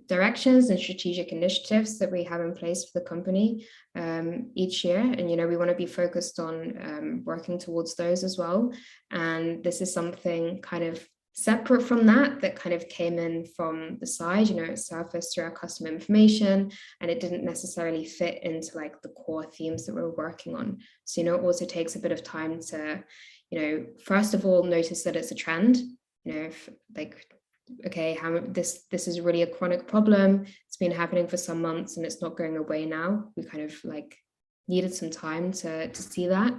directions and strategic initiatives that we have in place for the company each year, and we want to be focused on working towards those as well. And this is something kind of separate from that kind of came in from the side. It surfaced through our customer information, and it didn't necessarily fit into like the core themes that we're working on. So it also takes a bit of time to first of all notice that it's a trend. If like, okay, this is really a chronic problem, it's been happening for some months and it's not going away now. We kind of like needed some time to see that.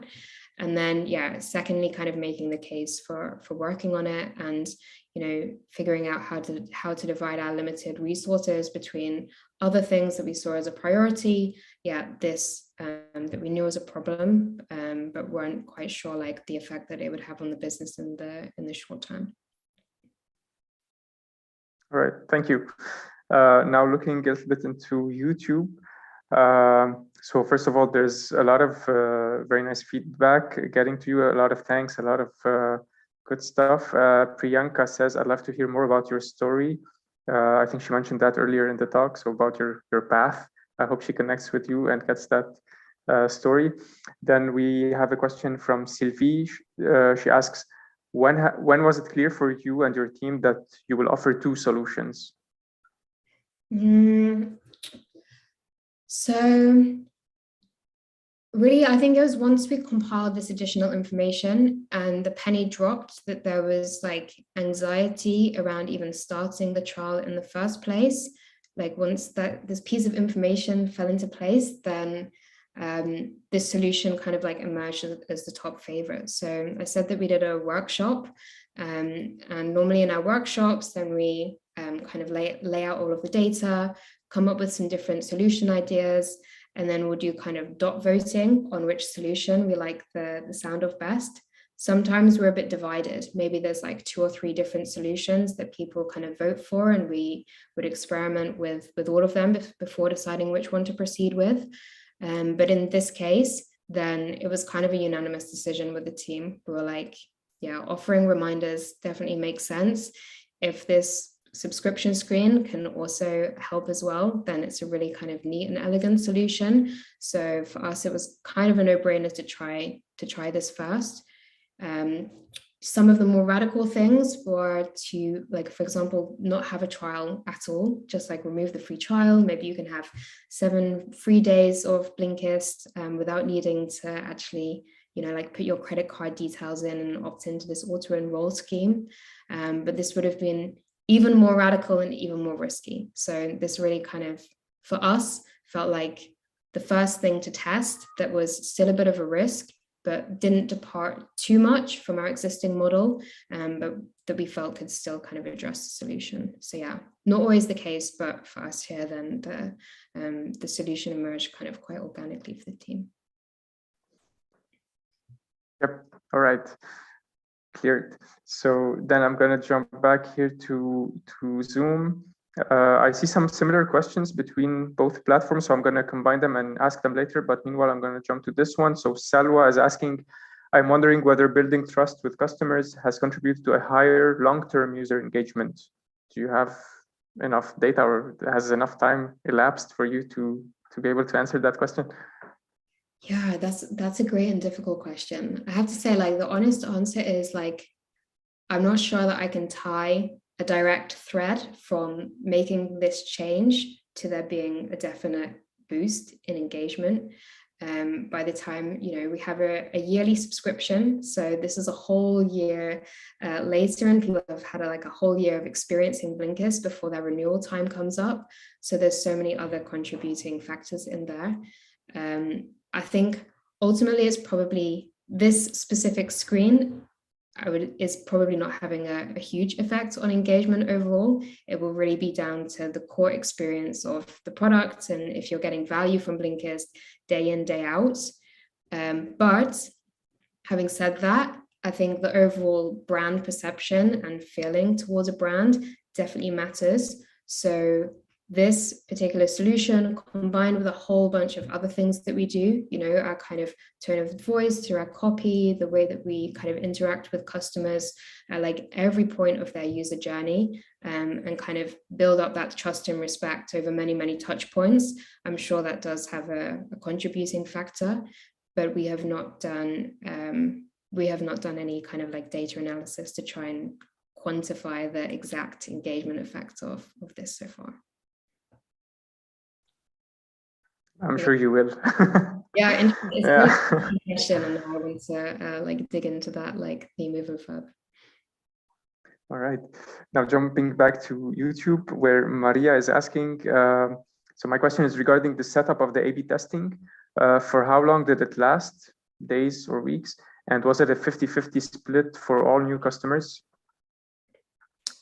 And then secondly, kind of making the case for working on it, and figuring out how to divide our limited resources between other things that we saw as a priority, this that we knew was a problem, but weren't quite sure like the effect that it would have on the business in the short term. All right, thank you. Now looking a little bit into YouTube. So first of all, there's a lot of very nice feedback getting to you, a lot of thanks, a lot of good stuff. Priyanka says, I'd love to hear more about your story. I think she mentioned that earlier in the talk, so about your path. I hope she connects with you and gets that story. Then we have a question from Sylvie. She asks, when was it clear for you and your team that you will offer two solutions? So really, I think it was once we compiled this additional information and the penny dropped that there was like anxiety around even starting the trial in the first place. Like once this piece of information fell into place, then this solution kind of like emerged as the top favorite. So I said that we did a workshop, and normally in our workshops, then we kind of lay out all of the data, come up with some different solution ideas, and then we'll do kind of dot voting on which solution we like the sound of best. Sometimes we're a bit divided. Maybe there's like 2 or 3 different solutions that people kind of vote for, and we would experiment with all of them before deciding which one to proceed with. But in this case, then it was kind of a unanimous decision with the team. We were like, yeah, offering reminders definitely makes sense. If this subscription screen can also help as well, then it's a really kind of neat and elegant solution. So for us, it was kind of a no-brainer to try this first. Some of the more radical things were to, like, for example, not have a trial at all, just like remove the free trial. Maybe you can have 7 free days of Blinkist without needing to actually, like put your credit card details in and opt into this auto enroll scheme. But this would have been even more radical and even more risky. So this really kind of, for us, felt like the first thing to test that was still a bit of a risk, but didn't depart too much from our existing model, but that we felt could still kind of address the solution. So yeah, not always the case, but for us here, then the solution emerged kind of quite organically for the team. Yep. All right. Cleared. So then I'm going to jump back here to Zoom. I see some similar questions between both platforms, so I'm going to combine them and ask them later. But meanwhile, I'm going to jump to this one. So Salwa is asking, I'm wondering whether building trust with customers has contributed to a higher long-term user engagement. Do you have enough data, or has enough time elapsed for you to be able to answer that question? Yeah, that's a great and difficult question. I have to say, like, the honest answer is, like, I'm not sure that I can tie a direct thread from making this change to there being a definite boost in engagement. By the time, we have a yearly subscription, so this is a whole year later, and people have had a whole year of experiencing Blinkist before their renewal time comes up. So there's so many other contributing factors in there. I think ultimately it's probably this specific screen is probably not having a huge effect on engagement overall. It will really be down to the core experience of the product, and if you're getting value from Blinkist day in, day out. But having said that, I think the overall brand perception and feeling towards a brand definitely matters. So this particular solution, combined with a whole bunch of other things that we do, our kind of tone of voice, through our copy, the way that we kind of interact with customers at like every point of their user journey, and kind of build up that trust and respect over many, many touch points. I'm sure that does have a contributing factor, but we have not done any kind of like data analysis to try and quantify the exact engagement effect of this so far. I'm sure you will. Yeah, it's yeah. a question, and I want to dig into that theme moving further. All right. Now jumping back to YouTube, where Maria is asking. So my question is regarding the setup of the A/B testing. For how long did it last? Days or weeks? And was it a 50-50 split for all new customers?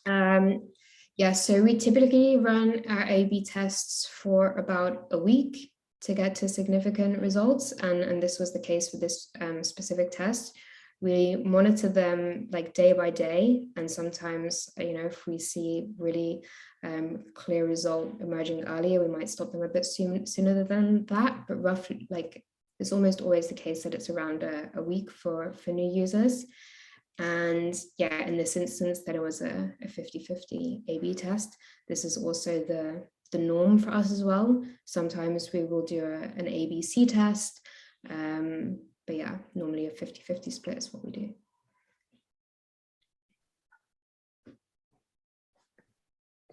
Yeah, so we typically run our A/B tests for about a week to get to significant results, and this was the case for this specific test. We monitor them day by day, and sometimes, if we see really clear result emerging earlier, we might stop them a bit sooner than that. But roughly, it's almost always the case that it's around a week for new users. And yeah, in this instance, that it was a 50-50 A/B test. This is also the norm for us as well. Sometimes we will do an ABC test, but yeah, normally a 50-50 split is what we do.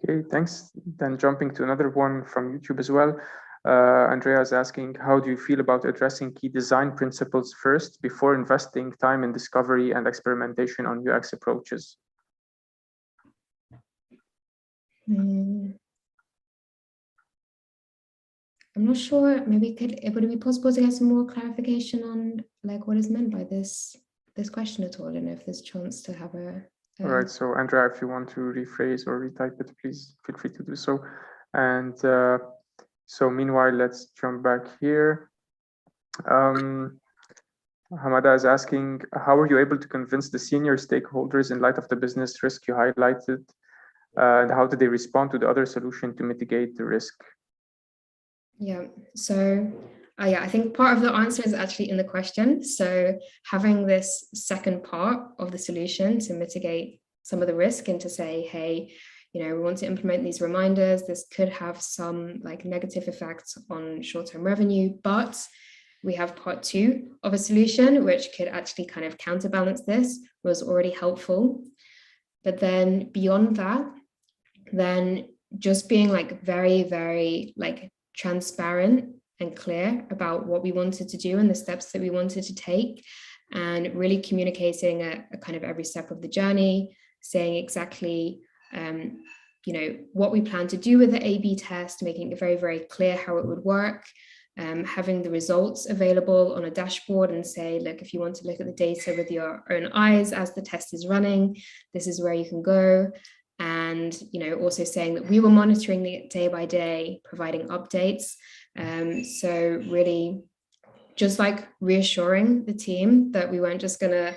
Okay, thanks. Then jumping to another one from YouTube as well. Andrea is asking, how do you feel about addressing key design principles first before investing time in discovery and experimentation on UX approaches? I'm not sure, maybe would it be possible to get some more clarification on like what is meant by this question at all? I don't know if there's a chance to have All right, so Andrea, if you want to rephrase or retype it, please feel free to do so. And so meanwhile, let's jump back here. Hamada is asking, how were you able to convince the senior stakeholders in light of the business risk you highlighted? And how did they respond to the other solution to mitigate the risk? Yeah, so yeah, I think part of the answer is actually in the question. So having this second part of the solution to mitigate some of the risk and to say, hey, you know, we want to implement these reminders. This could have some like negative effects on short-term revenue, but we have part two of a solution, which could actually kind of counterbalance this, was already helpful. But then beyond that, then just being like very, very like transparent and clear about what we wanted to do and the steps that we wanted to take, and really communicating a kind of every step of the journey, saying exactly you know, what we plan to do with the A/B test, making it very, very clear how it would work, having the results available on a dashboard and say, look, if you want to look at the data with your own eyes as the test is running, this is where you can go. And, you know, also saying that we were monitoring it day by day, providing updates. So really just like reassuring the team that we weren't just going to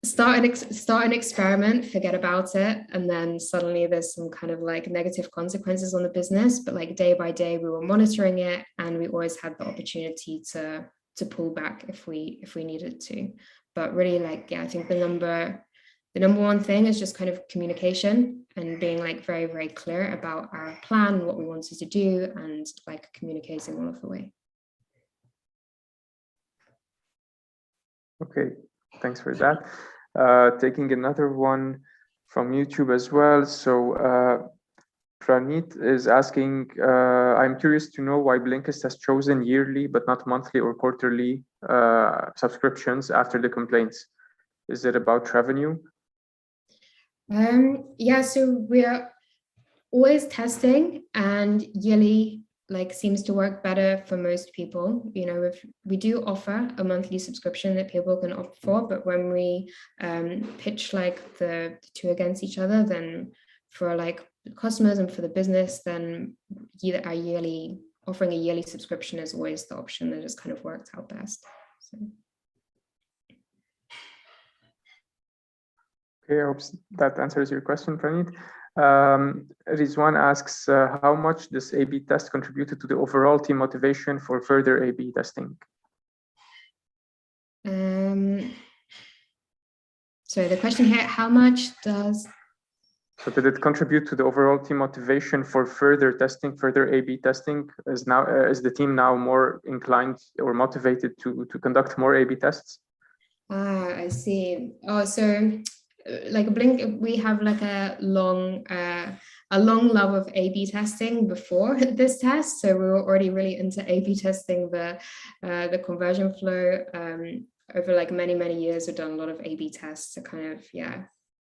start an experiment, forget about it, and then suddenly there's some kind of like negative consequences on the business. But like day by day, we were monitoring it, and we always had the opportunity to pull back if we needed to. But really, like, yeah, I think the number one thing is just kind of communication and being like very, very clear about our plan, what we wanted to do, and like communicating all of the way. Okay, thanks for that. Taking another one from YouTube as well. So Pranit is asking, I'm curious to know why Blinkist has chosen yearly but not monthly or quarterly subscriptions after the complaints. Is it about revenue? Yeah, so we're always testing, and yearly like seems to work better for most people. You know, if we do offer a monthly subscription that people can opt for, but when we pitch like the two against each other, then for like customers and for the business, then either offering a yearly subscription is always the option that just kind of worked out best. So. Okay, I hope that answers your question, Pranit. Rizwan asks, how much does A/B test contributed to the overall team motivation for further A/B testing? So the question here, how much does... So did it contribute to the overall team motivation for further testing, further A/B testing? Is the team now more inclined or motivated to conduct more A/B tests? I see. Oh, so like Blink, we have like a long love of A/B testing before this test. So we were already really into A/B testing the conversion flow. Over like many years, we've done a lot of A/B tests to kind of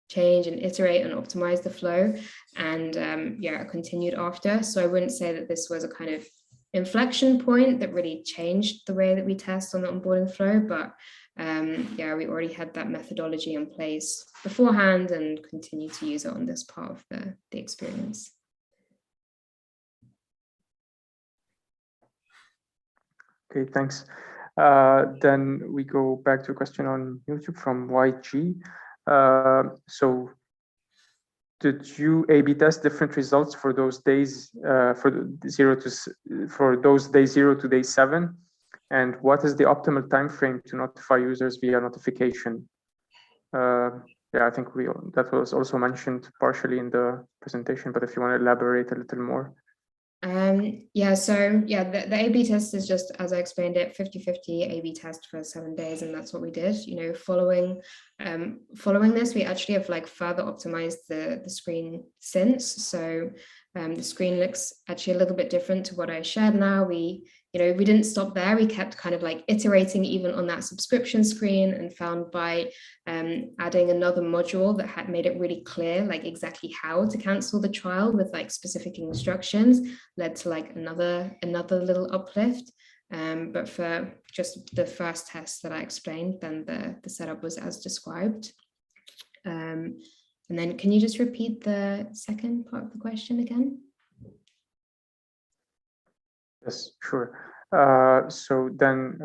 change and iterate and optimize the flow, and continued after. So I wouldn't say that this was a kind of inflection point that really changed the way that we test on the onboarding flow, but we already had that methodology in place beforehand and continue to use it on this part of the experience. Okay, thanks. Then we go back to a question on YouTube from YG. So did you A/B test different results for those days for those day 0 to day 7? And what is the optimal time frame to notify users via notification? I think that was also mentioned partially in the presentation, but if you want to elaborate a little more. The A/B test is just, as I explained it, 50-50 A/B test for 7 days, and that's what we did. You know, following this, we actually have like further optimized the screen since. So The screen looks actually a little bit different to what I shared now. We didn't stop there. We kept kind of like iterating even on that subscription screen, and found by adding another module that had made it really clear like exactly how to cancel the trial with like specific instructions, led to like another little uplift. But for just the first test that I explained, then the setup was as described. And then can you just repeat the second part of the question again? Yes, sure. So then,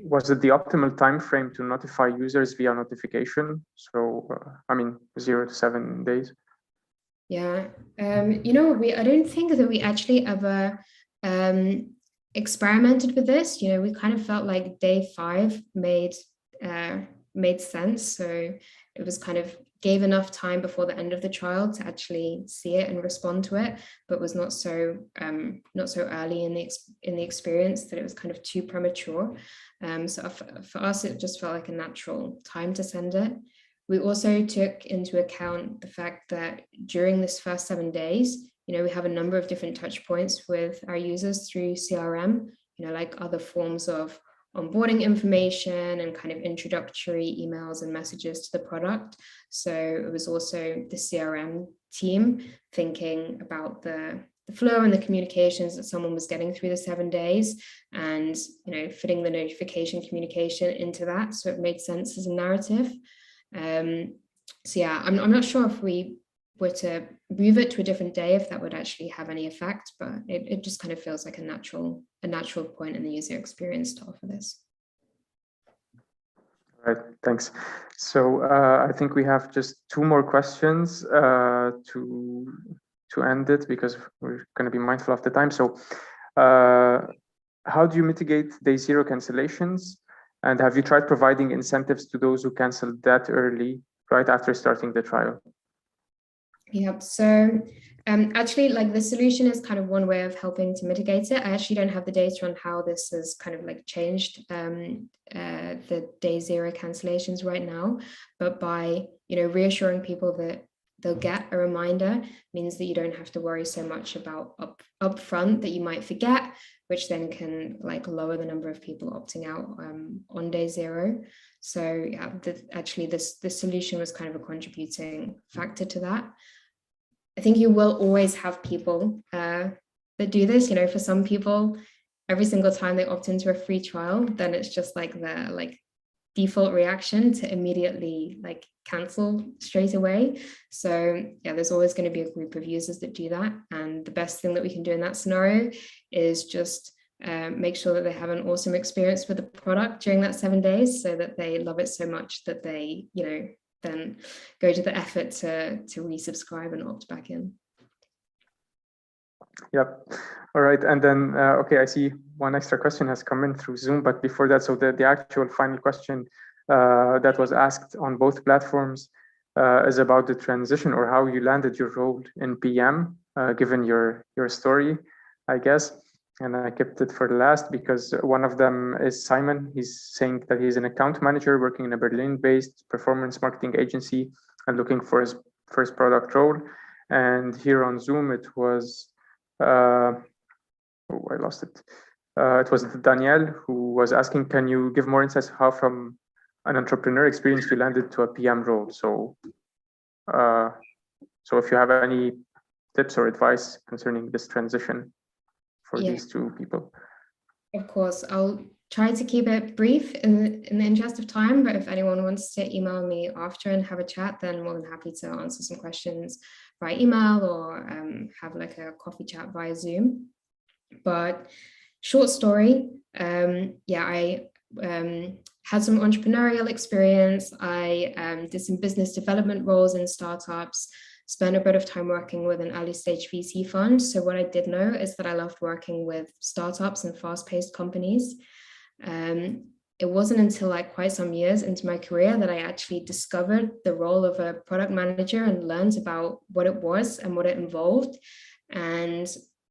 was it the optimal time frame to notify users via notification? So, I mean, 0 to 7 days. Yeah, I don't think that we actually ever experimented with this. We kind of felt like day 5 made sense. So it was kind of gave enough time before the end of the trial to actually see it and respond to it, but was not so early in the experience that it was kind of too premature. So for us, it just felt like a natural time to send it. We also took into account the fact that during this first 7 days, we have a number of different touch points with our users through CRM, like other forms of onboarding information and kind of introductory emails and messages to the product. So it was also the CRM team thinking about the flow and the communications that someone was getting through the 7 days, and fitting the notification communication into that, so it made sense as a narrative. So yeah, I'm not sure if we were to move it to a different day, if that would actually have any effect, but it just kind of feels like a natural point in the user experience to offer this. All right, thanks. So I think we have just 2 more questions to end it, because we're going to be mindful of the time. So how do you mitigate day 0 cancellations? And have you tried providing incentives to those who canceled that early, right after starting the trial? Yeah, so actually, like, the solution is kind of one way of helping to mitigate it. I actually don't have the data on how this has kind of like changed the day 0 cancellations right now, but by reassuring people that they'll get a reminder means that you don't have to worry so much about upfront that you might forget, which then can like lower the number of people opting out on day 0. So yeah, actually this solution was kind of a contributing factor to that. I think you will always have people that do this. For some people, every single time they opt into a free trial, then it's just like their like default reaction to immediately like cancel straight away. So yeah, there's always going to be a group of users that do that. And the best thing that we can do in that scenario is just make sure that they have an awesome experience with the product during that 7 days, so that they love it so much that they, then go to the effort to resubscribe and opt back in. Yep. All right. And then, okay, I see one extra question has come in through Zoom, but before that, so the actual final question that was asked on both platforms is about the transition, or how you landed your role in PM, given your story, I guess. And I kept it for the last because one of them is Simon. He's saying that he's an account manager working in a Berlin-based performance marketing agency and looking for his first product role. And here on Zoom, it was, I lost it. It was Danielle who was asking, can you give more insights how from an entrepreneur experience you landed to a PM role? So, so if you have any tips or advice concerning this transition for these 2 people. Of course, I'll try to keep it brief in the interest of time, but if anyone wants to email me after and have a chat, then more than happy to answer some questions via email or have like a coffee chat via Zoom. But short story, I had some entrepreneurial experience. I did some business development roles in startups, spent a bit of time working with an early stage VC fund. So what I did know is that I loved working with startups and fast-paced companies. It wasn't until like quite some years into my career that I actually discovered the role of a product manager and learned about what it was and what it involved. And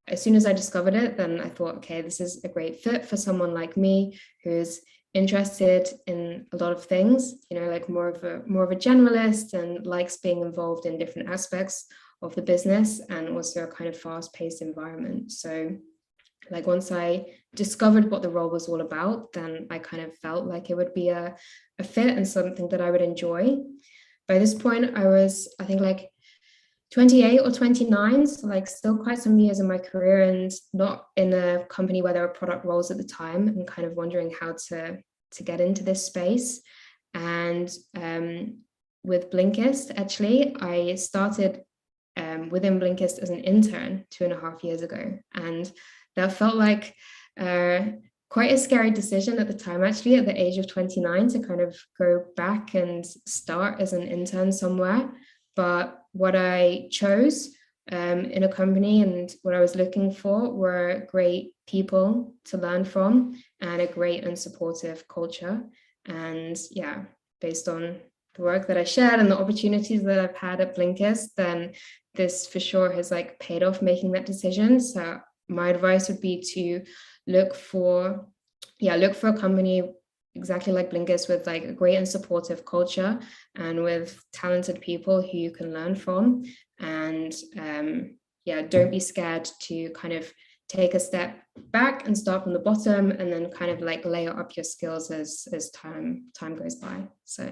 as soon as I discovered it, then I thought, okay, this is a great fit for someone like me who's interested in a lot of things, like more of a generalist and likes being involved in different aspects of the business, and also a kind of fast-paced environment. So like once I discovered what the role was all about, then I kind of felt like it would be a fit and something that I would enjoy. By this point, I was, I think, like 28 or 29, so like still quite some years in my career and not in a company where there were product roles at the time, and kind of wondering how to get into this space. And with Blinkist, actually, I started within Blinkist as an intern 2.5 years ago. And that felt like quite a scary decision at the time, actually, at the age of 29, to kind of go back and start as an intern somewhere. But what I chose in a company and what I was looking for were great people to learn from and a great and supportive culture. And yeah, based on the work that I shared and the opportunities that I've had at Blinkist, then this for sure has like paid off making that decision. So my advice would be to look for a company exactly like Blinkist, with like a great and supportive culture and with talented people who you can learn from. And don't be scared to kind of take a step back and start from the bottom, and then kind of like layer up your skills as time goes by. So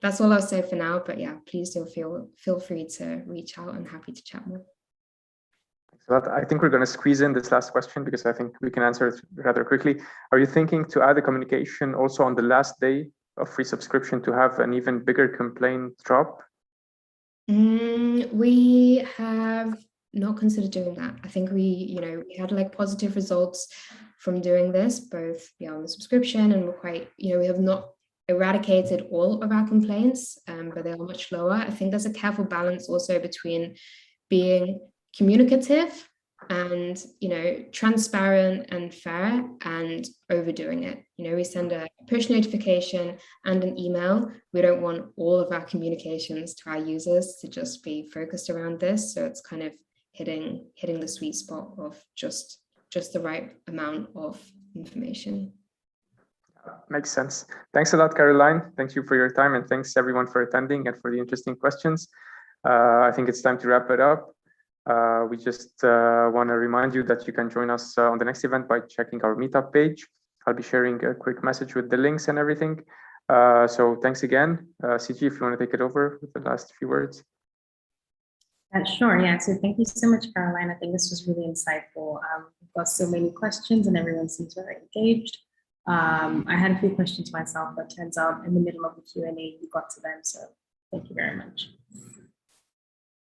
that's all I'll say for now, but yeah, please do feel free to reach out. I'm happy to chat more. So I think we're going to squeeze in this last question because I think we can answer it rather quickly. Are you thinking to add a communication also on the last day of free subscription to have an even bigger complaint drop? We have not considered doing that. I think we had like positive results from doing this, both on the subscription, and we're quite, we have not eradicated all of our complaints, but they are much lower. I think there's a careful balance also between being communicative and transparent and fair, and overdoing it. We send a push notification and an email. We don't want all of our communications to our users to just be focused around this, so it's kind of hitting the sweet spot of just the right amount of information. Makes sense. Thanks a lot, Caroline. Thank you for your time, and thanks everyone for attending and for the interesting questions. I think it's time to wrap it up. We just want to remind you that you can join us on the next event by checking our meetup page. I'll be sharing a quick message with the links and everything. So thanks again. CG, if you want to take it over with the last few words. Sure, yeah. So thank you so much, Caroline. I think this was really insightful. We've got so many questions and everyone seems very engaged. I had a few questions myself, but turns out in the middle of the Q&A, you got to them. So thank you very much.